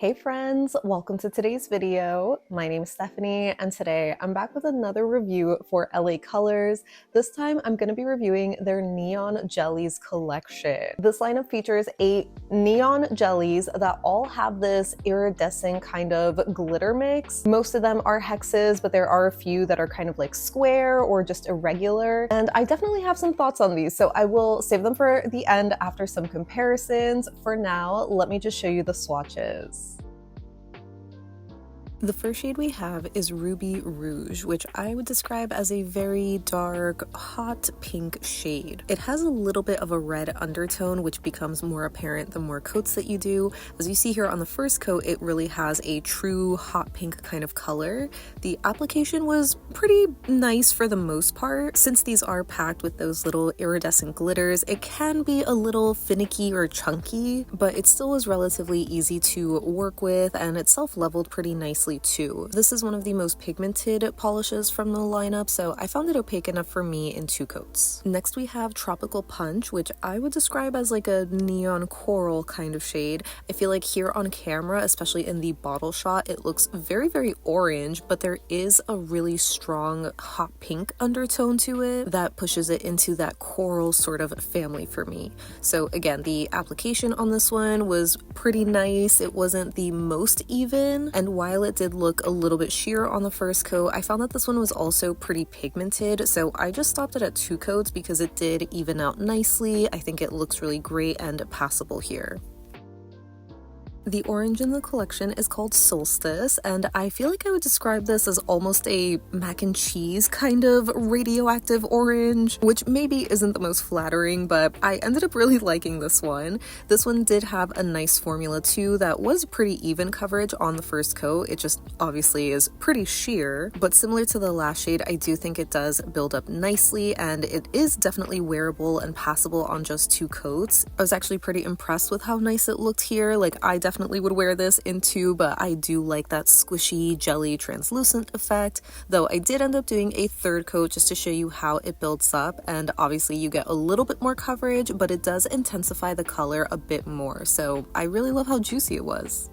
Hey friends, welcome to today's video. My name is Stephanie and today I'm back with another review for LA Colors. This time I'm going to be reviewing their Neon Jellies collection. This lineup features 8 neon jellies that all have this iridescent kind of glitter mix. Most of them are hexes, but there are a few that are kind of like square or just irregular. And I definitely have some thoughts on these, so I will save them for the end after some comparisons. For now, let me just show you the swatches. The first shade we have is Ruby Rouge, which I would describe as a very dark, hot pink shade. It has a little bit of a red undertone, which becomes more apparent the more coats that you do. As you see here on the first coat, it really has a true hot pink kind of color. The application was pretty nice for the most part. Since these are packed with those little iridescent glitters, it can be a little finicky or chunky, but it still was relatively easy to work with, and it self-leveled pretty nicely too. This is one of the most pigmented polishes from the lineup, so I found it opaque enough for me in 2 coats. Next we have Tropical Punch, which I would describe as like a neon coral kind of shade. I feel like here on camera, especially in the bottle shot, it looks very orange, but there is a really strong hot pink undertone to it that pushes it into that coral sort of family for me. So again, the application on this one was pretty nice. It wasn't the most even, and while it did look a little bit sheer on the first coat, I found that this one was also pretty pigmented, so I just stopped it at 2 coats because it did even out nicely. I think it looks really great and passable here. The orange in the collection is called Solstice, and I feel like I would describe this as almost a mac and cheese kind of radioactive orange, which maybe isn't the most flattering, but I ended up really liking this one. This one did have a nice formula too that was pretty even coverage on the first coat. It just obviously is pretty sheer, but similar to the last shade, I do think it does build up nicely, and it is definitely wearable and passable on just 2 coats. I was actually pretty impressed with how nice it looked here. Like, I definitely would wear this in 2, but I do like that squishy jelly translucent effect, though I did end up doing a 3rd coat just to show you how it builds up, and obviously you get a little bit more coverage, but it does intensify the color a bit more, so I really love how juicy it was.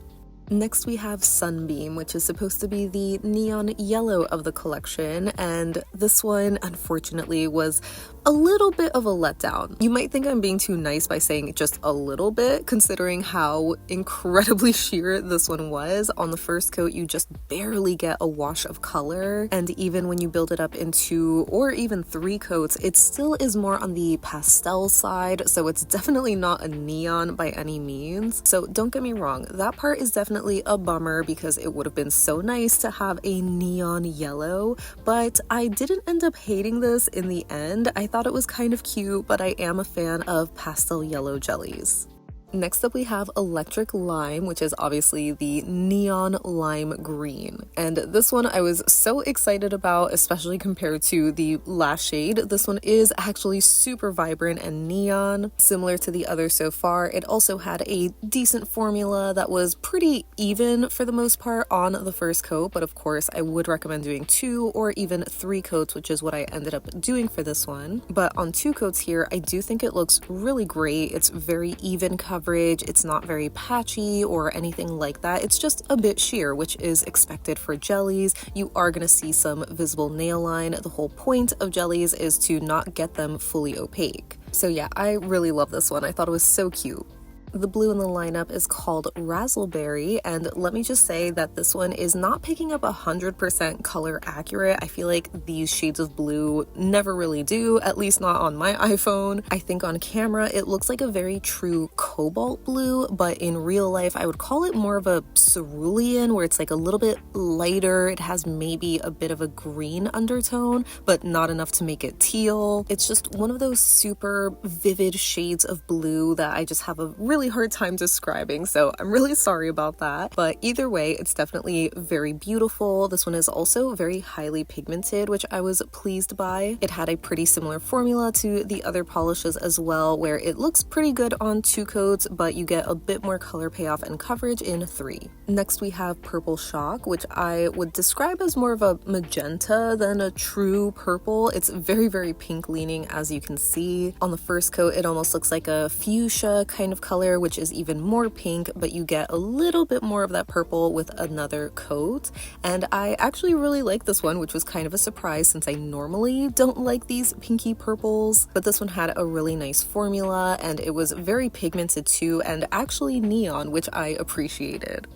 Next we have Sunbeam, which is supposed to be the neon yellow of the collection, and this one unfortunately was a little bit of a letdown. You might think I'm being too nice by saying just a little bit, considering how incredibly sheer this one was. On the first coat, you just barely get a wash of color, and even when you build it up in 2 or even 3 coats, it still is more on the pastel side, so it's definitely not a neon by any means. So don't get me wrong, that part is definitely a bummer because it would have been so nice to have a neon yellow, but I didn't end up hating this in the end. I thought it was kind of cute, but I am a fan of pastel yellow jellies. Next up we have Electric Lime, which is obviously the neon lime green. And this one I was so excited about, especially compared to the last shade. This one is actually super vibrant and neon. Similar to the others so far, it also had a decent formula that was pretty even for the most part on the first coat, but of course I would recommend doing 2 or even 3 coats, which is what I ended up doing for this one. But on 2 coats here, I do think it looks really great. It's very even coverage. It's not very patchy or anything like that. It's just a bit sheer, which is expected for jellies. You are going to see some visible nail line. The whole point of jellies is to not get them fully opaque. So yeah, I really love this one. I thought it was so cute. The blue in the lineup is called Razzle Berry, and let me just say that this one is not picking up 100% color accurate. I feel like these shades of blue never really do, at least not on my iPhone. I think on camera it looks like a very true cobalt blue, but in real life I would call it more of a cerulean, where it's like a little bit lighter. It has maybe a bit of a green undertone, but not enough to make it teal. It's just one of those super vivid shades of blue that I just have a really hard time describing, so I'm really sorry about that. But either way, it's definitely very beautiful. This one is also very highly pigmented, which I was pleased by. It had a pretty similar formula to the other polishes as well, where it looks pretty good on 2 coats, but you get a bit more color payoff and coverage in 3. Next we have Purple Shock, which I would describe as more of a magenta than a true purple. It's very pink leaning, as you can see. On the first coat, it almost looks like a fuchsia kind of color, color, which is even more pink, but you get a little bit more of that purple with another coat. And I actually really like this one, which was kind of a surprise since I normally don't like these pinky purples, but this one had a really nice formula and it was very pigmented too, and actually neon, which I appreciated.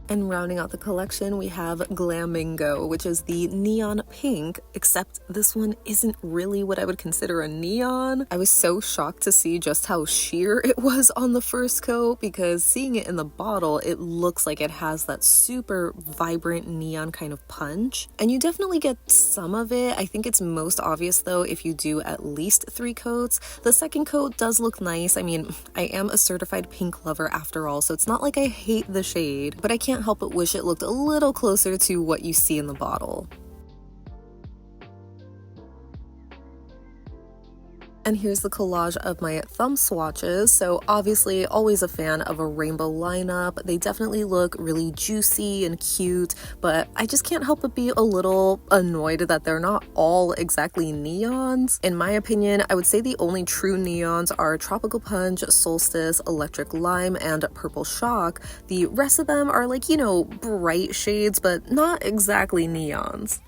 And rounding out the collection, we have Glamingo, which is the neon pink, except this one isn't really what I would consider a neon. I was so shocked to see just how sheer it was on the first coat, because seeing it in the bottle, it looks like it has that super vibrant neon kind of punch. And you definitely get some of it. I think it's most obvious though if you do at least 3 coats. The second coat does look nice. I mean, I am a certified pink lover after all, so it's not like I hate the shade, but I can't help but wish it looked a little closer to what you see in the bottle. And here's the collage of my thumb swatches. So obviously always a fan of a rainbow lineup. They definitely look really juicy and cute, but I just can't help but be a little annoyed that they're not all exactly neons. In my opinion, I would say the only true neons are Tropical Punch, Solstice, Electric Lime, and Purple Shock. The rest of them are like, you know, bright shades, but not exactly neons.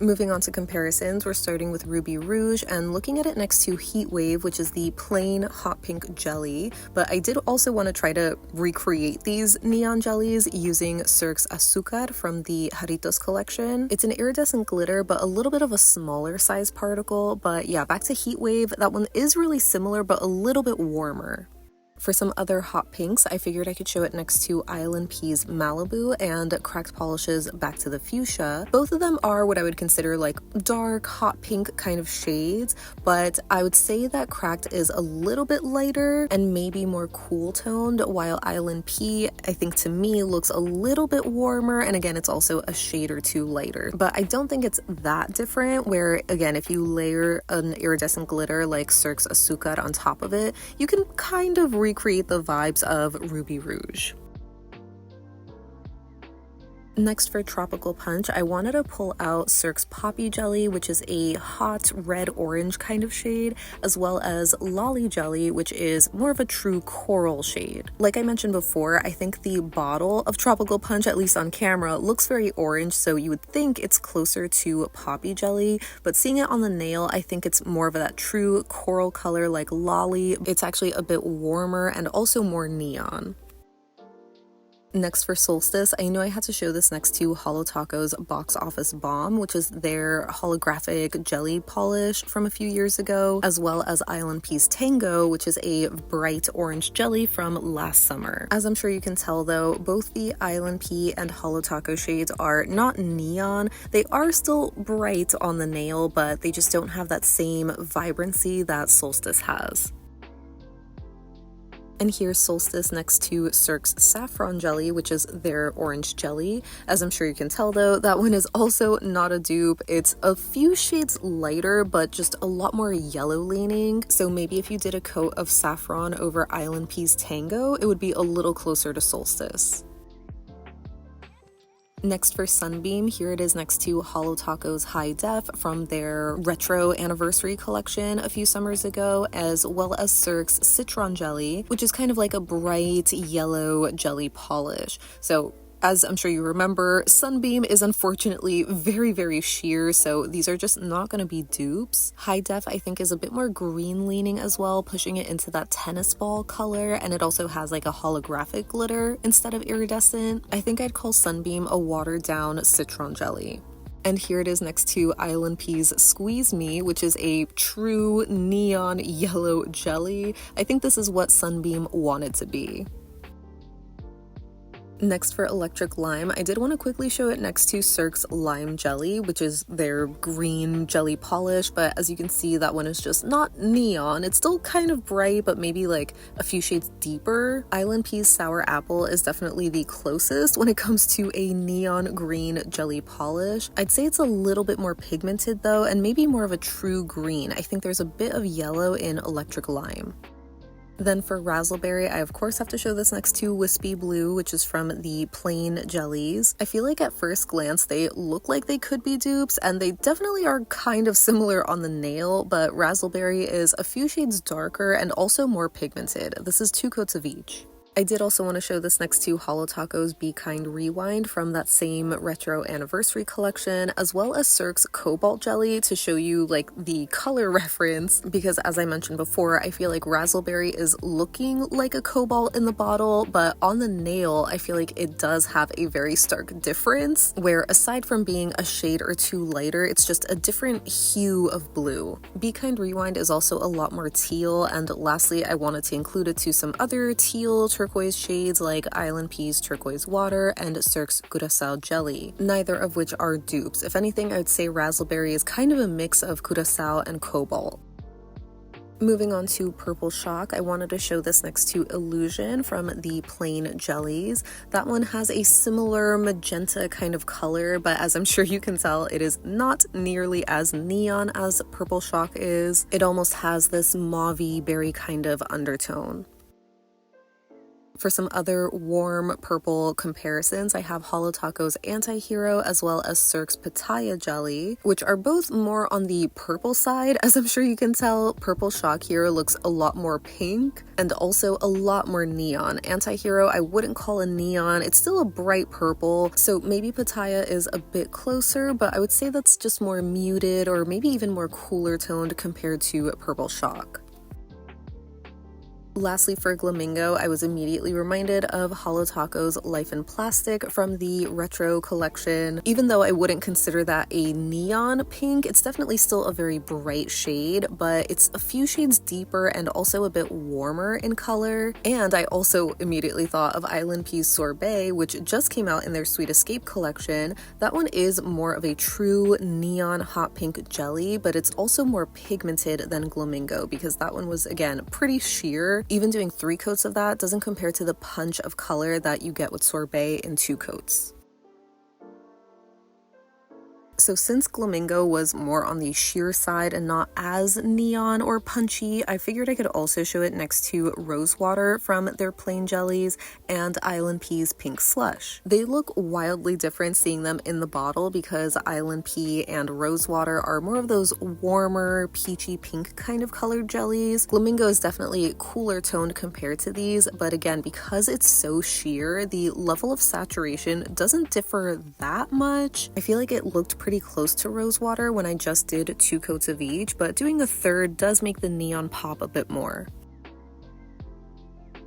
Moving on to comparisons, we're starting with Ruby Rouge and looking at it next to Heat Wave, which is the plain hot pink jelly, but I did also want to try to recreate these neon jellies using Cirque's Azúcar from the Jarritos collection. It's an iridescent glitter, but a little bit of a smaller size particle, but yeah, back to Heat Wave, that one is really similar, but a little bit warmer. For some other hot pinks, I figured I could show it next to ILNP's Malibu and Cracked Polish's Back to the Fuchsia. Both of them are what I would consider like dark, hot pink kind of shades, but I would say that Cracked is a little bit lighter and maybe more cool toned, while ILNP, I think to me, looks a little bit warmer, and again, it's also a shade or two lighter. But I don't think it's that different, where again, if you layer an iridescent glitter like Cirque's Azúcar on top of it, you can kind of recreate the vibes of Ruby Rouge. Next, for Tropical Punch, I wanted to pull out Cirque's Poppy Jelly, which is a hot red-orange kind of shade, as well as Lolly Jelly, which is more of a true coral shade. Like I mentioned before, I think the bottle of Tropical Punch, at least on camera, looks very orange, so you would think it's closer to Poppy Jelly, but seeing it on the nail, I think it's more of that true coral color like Lolly. It's actually a bit warmer and also more neon. Next, for Solstice, I knew I had to show this next to Holo Taco's Box Office Bomb, which is their holographic jelly polish from a few years ago, as well as ILNP's Tango, which is a bright orange jelly from last summer. As I'm sure you can tell though, both the ILNP and Holo Taco shades are not neon. They are still bright on the nail, but they just don't have that same vibrancy that Solstice has. And here's Solstice next to Cirque's Saffron Jelly, which is their orange jelly. As I'm sure you can tell though, that one is also not a dupe. It's a few shades lighter, but just a lot more yellow leaning. So maybe if you did a coat of Saffron over ILNP's Tango, it would be a little closer to Solstice. Next, for Sunbeam, here it is next to Holo Taco's High Def from their retro anniversary collection a few summers ago, as well as Cirque's Citron Jelly, which is kind of like a bright yellow jelly polish. So as I'm sure you remember, Sunbeam is unfortunately very, very sheer, so these are just not going to be dupes. High Def, I think, is a bit more green leaning as well, pushing it into that tennis ball color, and it also has like a holographic glitter instead of iridescent. I think I'd call Sunbeam a watered down Citron jelly. And here it is next to ILNP's Squeeze Me, which is a true neon yellow jelly. I think this is what Sunbeam wanted to be. Next, for Electric Lime, I did want to quickly show it next to Cirque's Lime Jelly, which is their green jelly polish, but as you can see, that one is just not neon. It's still kind of bright, but maybe like a few shades deeper. ILNP's Sour Apple is definitely the closest when it comes to a neon green jelly polish. I'd say it's a little bit more pigmented though, and maybe more of a true green. I think there's a bit of yellow in Electric Lime. Then for Razzle Berry, I of course have to show this next to Wispy Blue, which is from the plain Jellies. I feel like at first glance they look like they could be dupes, and they definitely are kind of similar on the nail, but Razzle Berry is a few shades darker and also more pigmented. This is 2 coats of each. I did also want to show this next to Holo Taco's Be Kind Rewind from that same retro anniversary collection, as well as Cirque's Cobalt Jelly to show you like the color reference, because as I mentioned before, I feel like Razzle Berry is looking like a cobalt in the bottle, but on the nail, I feel like it does have a very stark difference, where aside from being a shade or 2 lighter, it's just a different hue of blue. Be Kind Rewind is also a lot more teal, and lastly, I wanted to include it to some other teal turquoise shades like ILNP's Turquoise Water and Cirque's Curaçao Jelly, neither of which are dupes. If anything, I would say Razzle Berry is kind of a mix of Curaçao and Cobalt. Moving on to Purple Shock, I wanted to show this next to Illusion from the plain Jellies. That one has a similar magenta kind of color, but as I'm sure you can tell, it is not nearly as neon as Purple Shock is. It almost has this mauve-y berry kind of undertone. For some other warm purple comparisons, I have Holo Taco's Anti+Hero as well as Cirque's Pitaya Jelly, which are both more on the purple side. As I'm sure you can tell, Purple Shock here looks a lot more pink and also a lot more neon. Anti+Hero I wouldn't call a neon, it's still a bright purple, so maybe Pitaya is a bit closer, but I would say that's just more muted or maybe even more cooler toned compared to Purple Shock. Lastly, for Glamingo, I was immediately reminded of Holo Taco's Life in Plastic from the retro collection. Even though I wouldn't consider that a neon pink, it's definitely still a very bright shade, but it's a few shades deeper and also a bit warmer in color. And I also immediately thought of ILNP's Sorbet, which just came out in their Sweet Escape collection. That one is more of a true neon hot pink jelly, but it's also more pigmented than Glamingo because that one was, again, pretty sheer. Even doing 3 coats of that doesn't compare to the punch of color that you get with Sorbet in 2 coats. So since Glamingo was more on the sheer side and not as neon or punchy, I figured I could also show it next to Rose Water from their plain jellies and ILNP's Pink Slush. They look wildly different seeing them in the bottle because ILNP and Rose Water are more of those warmer, peachy pink kind of colored jellies. Glamingo is definitely cooler toned compared to these, but again, because it's so sheer, the level of saturation doesn't differ that much. I feel like it looked pretty close to Rose Water when I just did 2 coats of each, but doing a third does make the neon pop a bit more.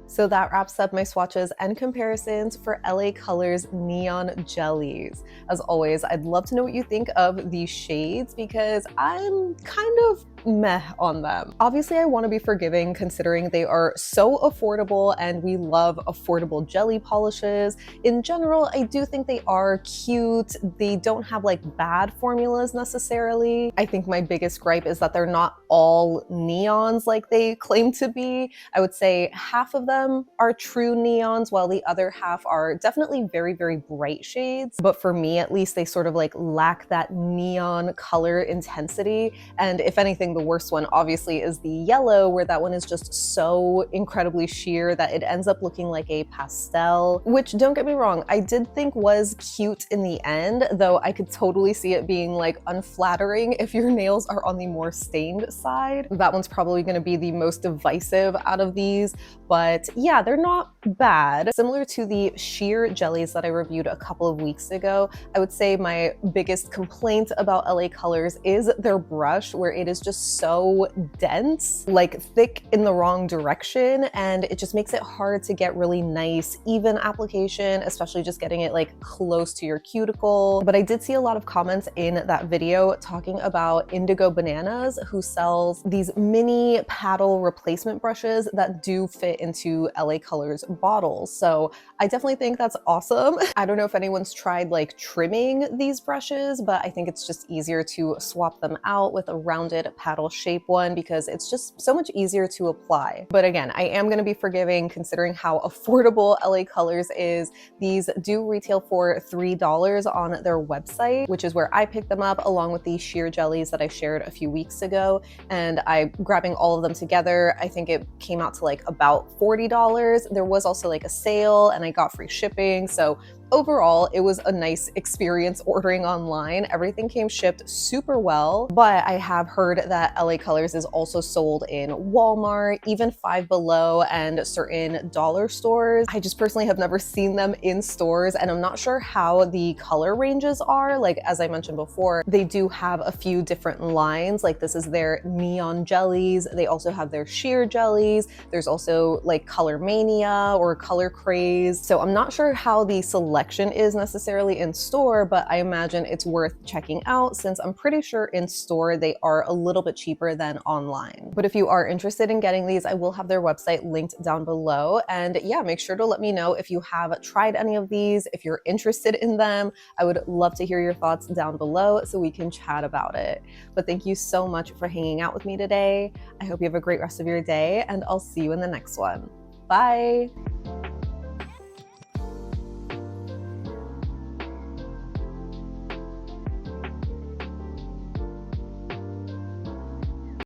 So that wraps up my swatches and comparisons for LA Colors Neon Jellies. As always, I'd love to know what you think of these shades because I'm kind of meh on them. Obviously, I want to be forgiving considering they are so affordable and we love affordable jelly polishes. In general, I do think they are cute. They don't have like bad formulas necessarily. I think my biggest gripe is that they're not all neons like they claim to be. I would say half of them are true neons while the other half are definitely very, very bright shades. But for me, at least, they sort of like lack that neon color intensity. And if anything, the worst one obviously is the yellow, where that one is just so incredibly sheer that it ends up looking like a pastel, which, don't get me wrong, I did think was cute in the end, though I could totally see it being like unflattering if your nails are on the more stained side. That one's probably going to be the most divisive out of these, but yeah, they're not bad. Similar to the sheer jellies that I reviewed a couple of weeks ago, I would say my biggest complaint about LA Colors is their brush, where it is just so dense, like thick in the wrong direction, and it just makes it hard to get really nice, even application, especially just getting it like close to your cuticle. But I did see a lot of comments in that video talking about Indigo Bananas, who sells these mini paddle replacement brushes that do fit into LA Colors bottles. So I definitely think that's awesome. I don't know if anyone's tried like trimming these brushes, but I think it's just easier to swap them out with a rounded paddle shape one because it's just so much easier to apply. But again, I am going to be forgiving considering how affordable LA Colors is. These do retail for $3 on their website, which is where I picked them up along with the sheer jellies that I shared a few weeks ago. And grabbing all of them together, I think it came out to like about $40. There was also like a sale and I got free shipping. So overall, it was a nice experience ordering online. Everything came shipped super well, but I have heard that LA Colors is also sold in Walmart, even Five Below, and certain dollar stores. I just personally have never seen them in stores, and I'm not sure how the color ranges are. Like, as I mentioned before, they do have a few different lines. Like, this is their neon jellies. They also have their sheer jellies. There's also like Color Mania or Color Craze. So I'm not sure how the selection is necessarily in store, but I imagine it's worth checking out since I'm pretty sure in store they are a little bit cheaper than online. But if you are interested in getting these, I will have their website linked down below. And yeah, make sure to let me know if you have tried any of these, if you're interested in them. I would love to hear your thoughts down below so we can chat about it. But thank you so much for hanging out with me today. I hope you have a great rest of your day, and I'll see you in the next one. Bye!